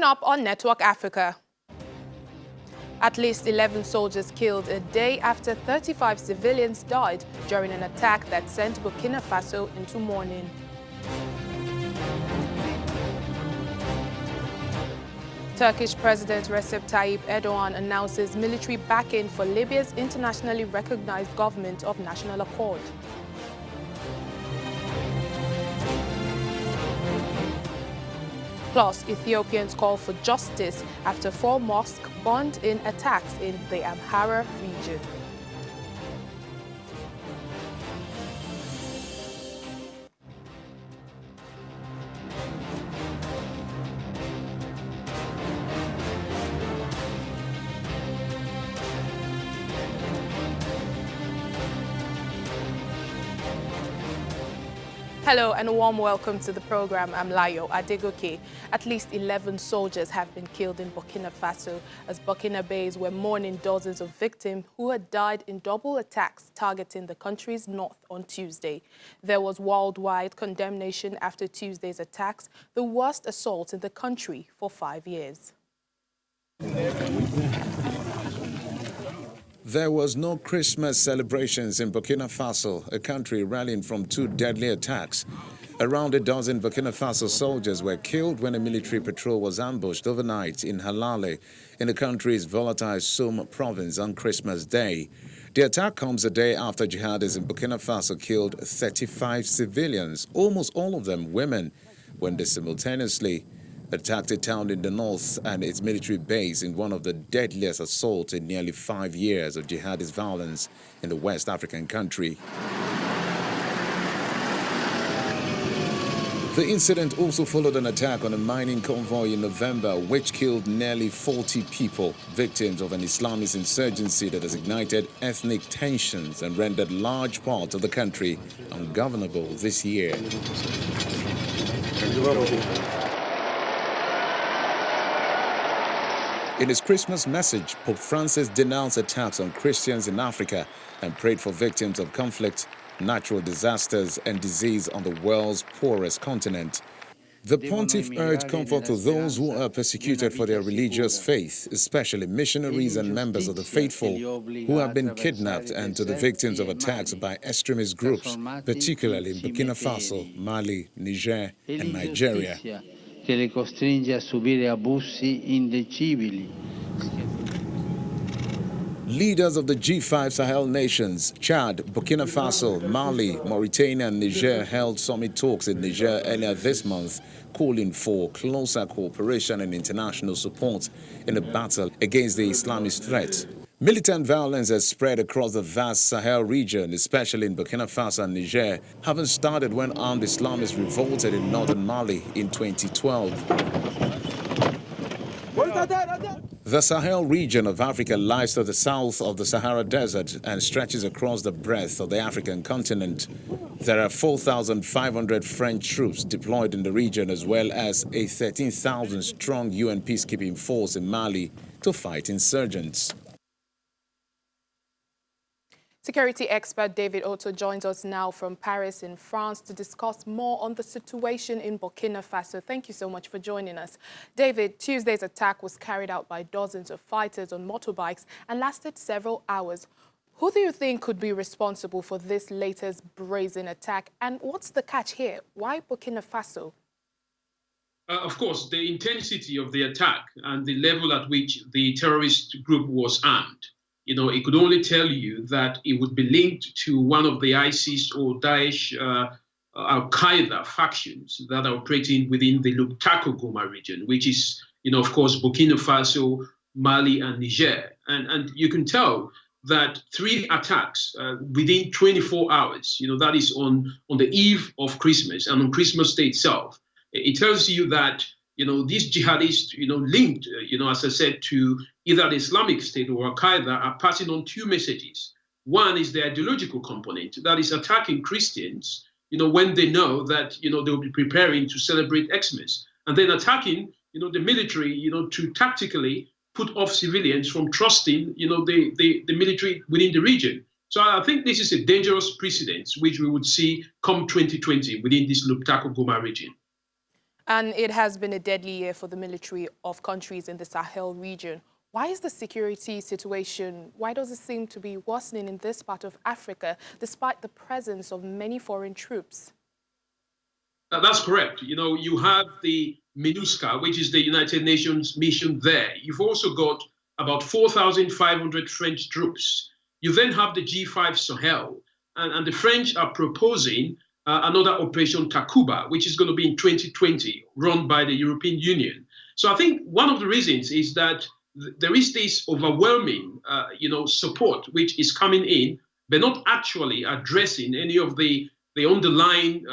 Up on Network Africa. At least 11 soldiers killed a day after 35 civilians died during an attack that sent Burkina Faso into mourning. Turkish President Recep Tayyip Erdogan announces military backing for Libya's internationally recognized government of national accord. Plus, Ethiopians call for justice after 4 mosques burned in attacks in the Amhara region. Hello and a warm welcome to the program. I'm Layo Adegoke. At least 11 soldiers have been killed in Burkina Faso as Burkinabés were mourning dozens of victims who had died in double attacks targeting the country's north on Tuesday. There was worldwide condemnation after Tuesday's attacks, the worst assault in the country for 5 years. There was no Christmas celebrations in Burkina Faso, a country rallying from 2 deadly attacks. Around a dozen Burkina Faso soldiers were killed when a military patrol was ambushed overnight in Halale, in the country's volatile Soum province on Christmas Day. The attack comes a day after jihadists in Burkina Faso killed 35 civilians, almost all of them women, when they simultaneously attacked a town in the north and its military base in one of the deadliest assaults in nearly 5 years of jihadist violence in the West African country. The incident also followed an attack on a mining convoy in November, which killed nearly 40 people, victims of an Islamist insurgency that has ignited ethnic tensions and rendered large parts of the country ungovernable this year. In his Christmas message, Pope Francis denounced attacks on Christians in Africa and prayed for victims of conflict, natural disasters, and disease on the world's poorest continent. The pontiff urged comfort to those who are persecuted for their religious faith, especially missionaries and members of the faithful who have been kidnapped, and to the victims of attacks by extremist groups, particularly in Burkina Faso, Mali, Niger, and Nigeria. Che le costringe a subire abusi indicibili. Leaders of the G5 Sahel nations, Chad, Burkina Faso, Mali, Mauritania, and Niger held summit talks in Niger earlier this month, calling for closer cooperation and international support in the battle against the Islamist threat. Militant violence has spread across the vast Sahel region, especially in Burkina Faso and Niger, having started when armed Islamists revolted in northern Mali in 2012. The Sahel region of Africa lies to the south of the Sahara Desert and stretches across the breadth of the African continent. There are 4,500 French troops deployed in the region, as well as a 13,000-strong UN peacekeeping force in Mali to fight insurgents. Security expert David Otto joins us now from Paris in France to discuss more on the situation in Burkina Faso. Thank you so much for joining us. David, Tuesday's attack was carried out by dozens of fighters on motorbikes and lasted several hours. Who do you think could be responsible for this latest brazen attack? And what's the catch here? Why Burkina Faso? Of course, the intensity of the attack and the level at which the terrorist group was armed, it could only tell you that it would be linked to one of the ISIS or Daesh, Al-Qaeda factions that are operating within the Lubtako-Goma region, which is, of course, Burkina Faso, Mali, and Niger. And you can tell that 3 attacks within 24 hours, that is on the eve of Christmas and on Christmas Day itself. It tells you that, these jihadists, linked, as I said, to either the Islamic State or Al-Qaeda are passing on 2 messages. One is the ideological component, that is attacking Christians, when they know that, they'll be preparing to celebrate Xmas, and then attacking, the military, to tactically put off civilians from trusting, the military within the region. So I think this is a dangerous precedent, which we would see come 2020 within this Lubtako-Goma region. And it has been a deadly year for the military of countries in the Sahel region. Why is the security situation, why does it seem to be worsening in this part of Africa, despite the presence of many foreign troops? That's correct. You know, you have the MINUSCA, which is the United Nations mission there. You've also got about 4,500 French troops. You then have the G5 Sahel, and the French are proposing another Operation Takuba, which is going to be in 2020, run by the European Union. So I think one of the reasons is that there is this overwhelming, support which is coming in, but not actually addressing any of the underlying,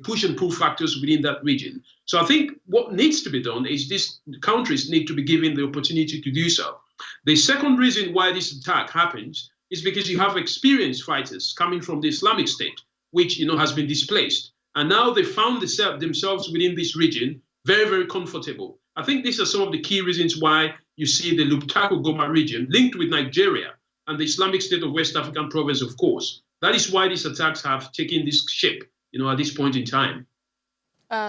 push and pull factors within that region. So I think what needs to be done is these countries need to be given the opportunity to do so. The second reason why this attack happens is because you have experienced fighters coming from the Islamic State, which has been displaced, and now they found themselves within this region very, very comfortable. I think these are some of the key reasons why you see the Lubtako Goma region linked with Nigeria and the Islamic State of West African province, of course. That is why these attacks have taken this shape, at this point in time.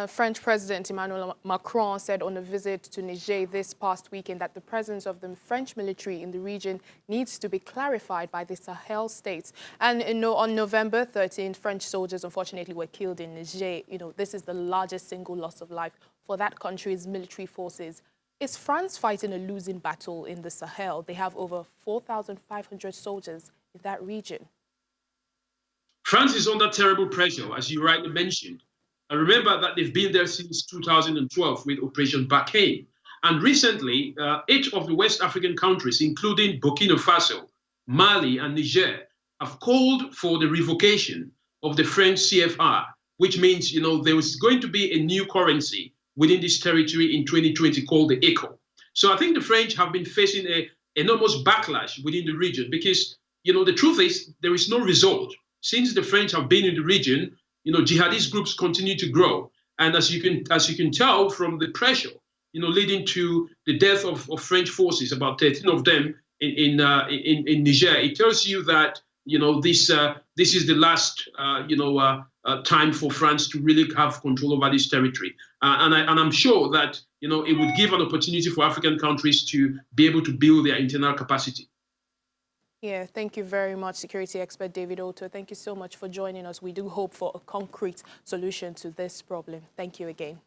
French President Emmanuel Macron said on a visit to Niger this past weekend that the presence of the French military in the region needs to be clarified by the Sahel states. And on November 13th, French soldiers unfortunately were killed in Niger. This is the largest single loss of life for that country's military forces. Is France fighting a losing battle in the Sahel? They have over 4,500 soldiers in that region. France is under terrible pressure, as you rightly mentioned. And remember that they've been there since 2012 with Operation Barkhane. And recently, 8 of the West African countries, including Burkina Faso, Mali, and Niger, have called for the revocation of the French CFR, which means, there is going to be a new currency within this territory in 2020 called the ECO. So I think the French have been facing an enormous backlash within the region because, the truth is there is no result. Since the French have been in the region, jihadist groups continue to grow. And as you can tell from the pressure, leading to the death of French forces, about 13 of them in Niger, it tells you that, this is the last, time for France to really have control over this territory. And I'm sure that, it would give an opportunity for African countries to be able to build their internal capacity. Yeah, thank you very much, security expert David Otto. Thank you so much for joining us. We do hope for a concrete solution to this problem. Thank you again.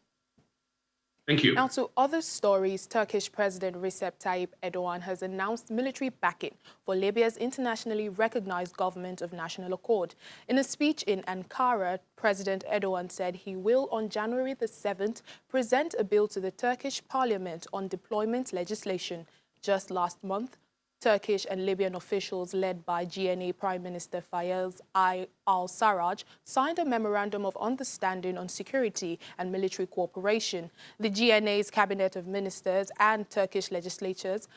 Thank you. Now to other stories, Turkish President Recep Tayyip Erdogan has announced military backing for Libya's internationally recognized government of national accord. In a speech in Ankara, President Erdogan said he will, on January the 7th, present a bill to the Turkish parliament on deployment legislation. Just last month, Turkish and Libyan officials led by GNA Prime Minister Fayez al-Sarraj signed a memorandum of understanding on security and military cooperation. The GNA's cabinet of ministers and Turkish legislators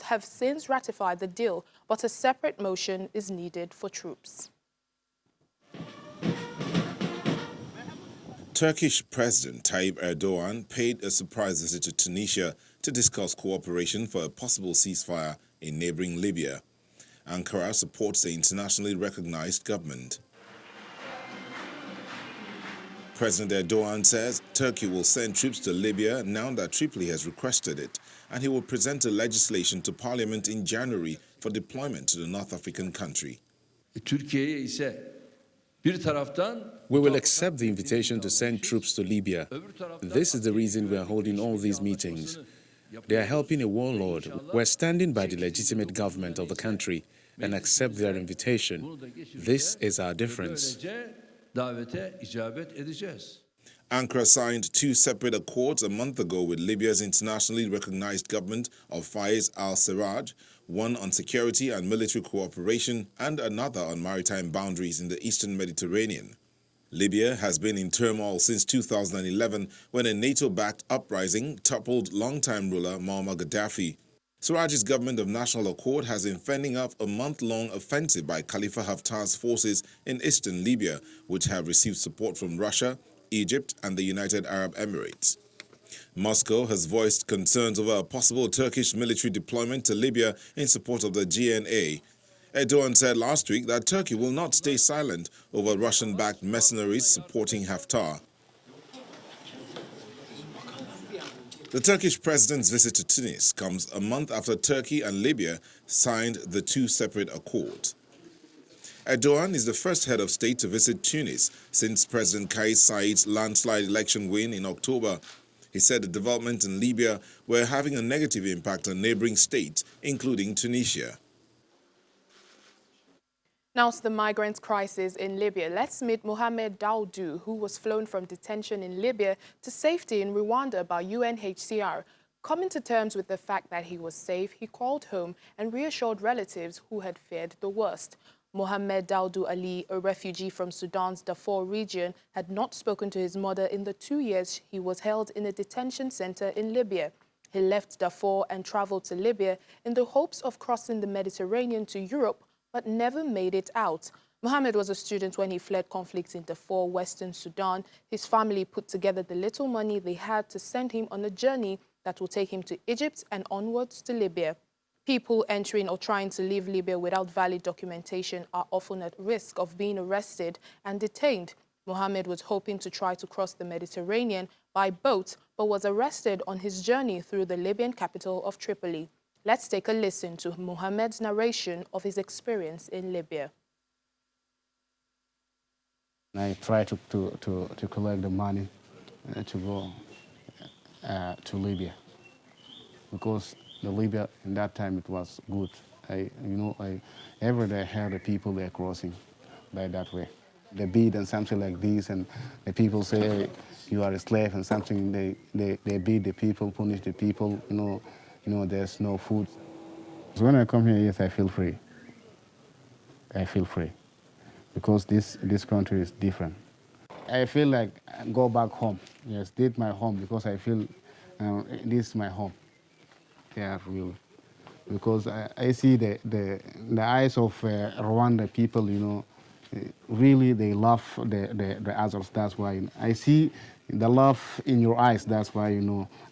have since ratified the deal, but a separate motion is needed for troops. Turkish President Tayyip Erdogan paid a surprise visit to Tunisia to discuss cooperation for a possible ceasefire in neighboring Libya. Ankara supports the internationally recognized government. President Erdogan says Turkey will send troops to Libya now that Tripoli has requested it, and he will present a legislation to parliament in January for deployment to the North African country. We will accept the invitation to send troops to Libya. This is the reason we are holding all these meetings. They are helping a warlord. We're standing by the legitimate government of the country and accept their invitation. This is our difference. Ankara signed 2 separate accords a month ago with Libya's internationally recognized government of Fayez al-Sarraj, one on security and military cooperation and another on maritime boundaries in the eastern Mediterranean. Libya has been in turmoil since 2011 when a NATO-backed uprising toppled longtime ruler Muammar Gaddafi. Sarraj's government of national accord has been fending off a month-long offensive by Khalifa Haftar's forces in eastern Libya, which have received support from Russia, Egypt and the United Arab Emirates. Moscow has voiced concerns over a possible Turkish military deployment to Libya in support of the GNA. Erdogan said last week that Turkey will not stay silent over Russian-backed mercenaries supporting Haftar. The Turkish president's visit to Tunis comes a month after Turkey and Libya signed the two separate accords. Erdogan is the first head of state to visit Tunis since President Kais Saied's landslide election win in October. He said the developments in Libya were having a negative impact on neighboring states, including Tunisia. Now to the migrant crisis in Libya. Let's meet Mohamed Daoudou, who was flown from detention in Libya to safety in Rwanda by UNHCR. Coming to terms with the fact that he was safe, he called home and reassured relatives who had feared the worst. Mohamed Daoudou Ali, a refugee from Sudan's Darfur region, had not spoken to his mother in the 2 years he was held in a detention center in Libya. He left Darfur and traveled to Libya in the hopes of crossing the Mediterranean to Europe, but never made it out. Mohammed was a student when he fled conflicts in Darfur, Western Sudan. His family put together the little money they had to send him on a journey that will take him to Egypt and onwards to Libya. People entering or trying to leave Libya without valid documentation are often at risk of being arrested and detained. Mohammed was hoping to try to cross the Mediterranean by boat, but was arrested on his journey through the Libyan capital of Tripoli. Let's take a listen to Mohammed's narration of his experience in Libya. I tried to collect the money to go to Libya, because the Libya in that time it was good. Every day I heard the people they are crossing by that way. They beat and something like this, and the people say, hey, you are a slave and something. They beat the people, punish the people. There's no food. So when I come here, yes, I feel free. I feel free because this country is different. I feel like I go back home. Yes, this is my home because I feel this is my home. Yeah, really. Because I see the eyes of Rwanda people, really they love the others. That's why I see the love in your eyes. That's why,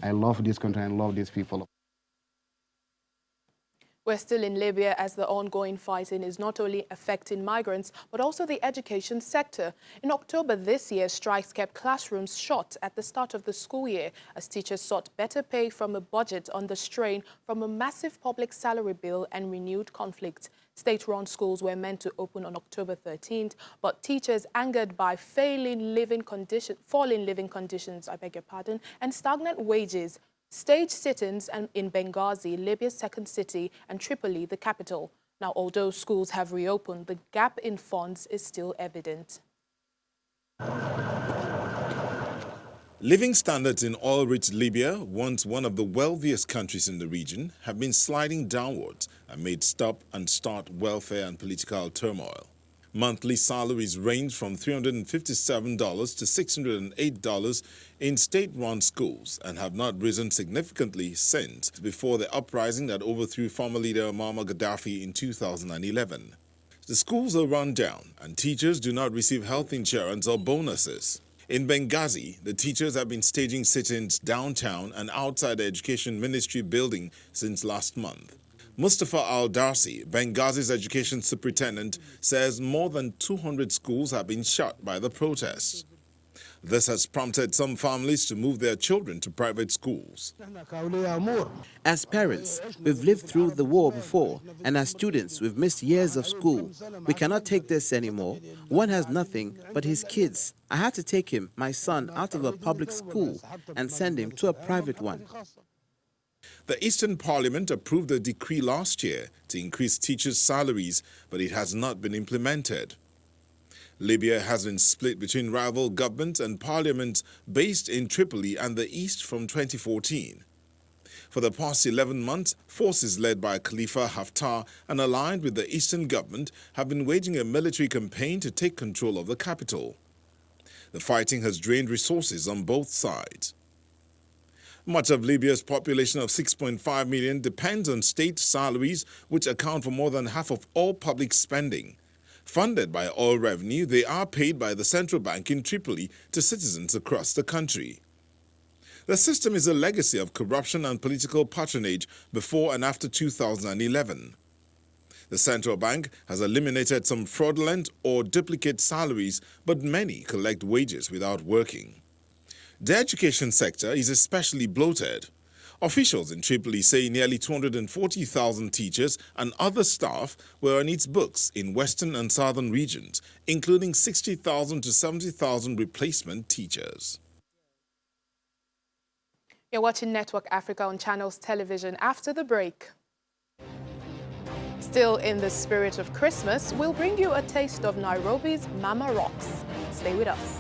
I love this country and love these people. We're still in Libya as the ongoing fighting is not only affecting migrants, but also the education sector. In October this year, strikes kept classrooms shut at the start of the school year as teachers sought better pay from a budget under strain from a massive public salary bill and renewed conflict. State-run schools were meant to open on October 13th, but teachers angered by falling living conditions, and stagnant wages, staged sit-ins in Benghazi, Libya's second city, and Tripoli, the capital. Now, although schools have reopened, the gap in funds is still evident. Living standards in oil-rich Libya, once one of the wealthiest countries in the region, have been sliding downwards amid stop and start welfare and political turmoil. Monthly salaries range from $357 to $608 in state-run schools and have not risen significantly since before the uprising that overthrew former leader Muammar Gaddafi in 2011. The schools are run down and teachers do not receive health insurance or bonuses. In Benghazi, the teachers have been staging sit-ins downtown and outside the Education Ministry building since last month. Mustafa Al-Darsi, Benghazi's education superintendent, says more than 200 schools have been shut by the protests. This has prompted some families to move their children to private schools. As parents, we've lived through the war before, and as students, we've missed years of school. We cannot take this anymore. One has nothing but his kids. I had to take him, my son, out of a public school and send him to a private one. The Eastern Parliament approved a decree last year to increase teachers' salaries, but it has not been implemented. Libya has been split between rival governments and parliaments based in Tripoli and the East from 2014. For the past 11 months, forces led by Khalifa Haftar and aligned with the Eastern government have been waging a military campaign to take control of the capital. The fighting has drained resources on both sides. Much of Libya's population of 6.5 million depends on state salaries, which account for more than half of all public spending. Funded by oil revenue, they are paid by the central bank in Tripoli to citizens across the country. The system is a legacy of corruption and political patronage before and after 2011. The central bank has eliminated some fraudulent or duplicate salaries, but many collect wages without working. The education sector is especially bloated. Officials in Tripoli say nearly 240,000 teachers and other staff were on its books in western and southern regions, including 60,000 to 70,000 replacement teachers. You're watching Network Africa on Channels Television. After the break, still in the spirit of Christmas, we'll bring you a taste of Nairobi's Mama Rocks. Stay with us.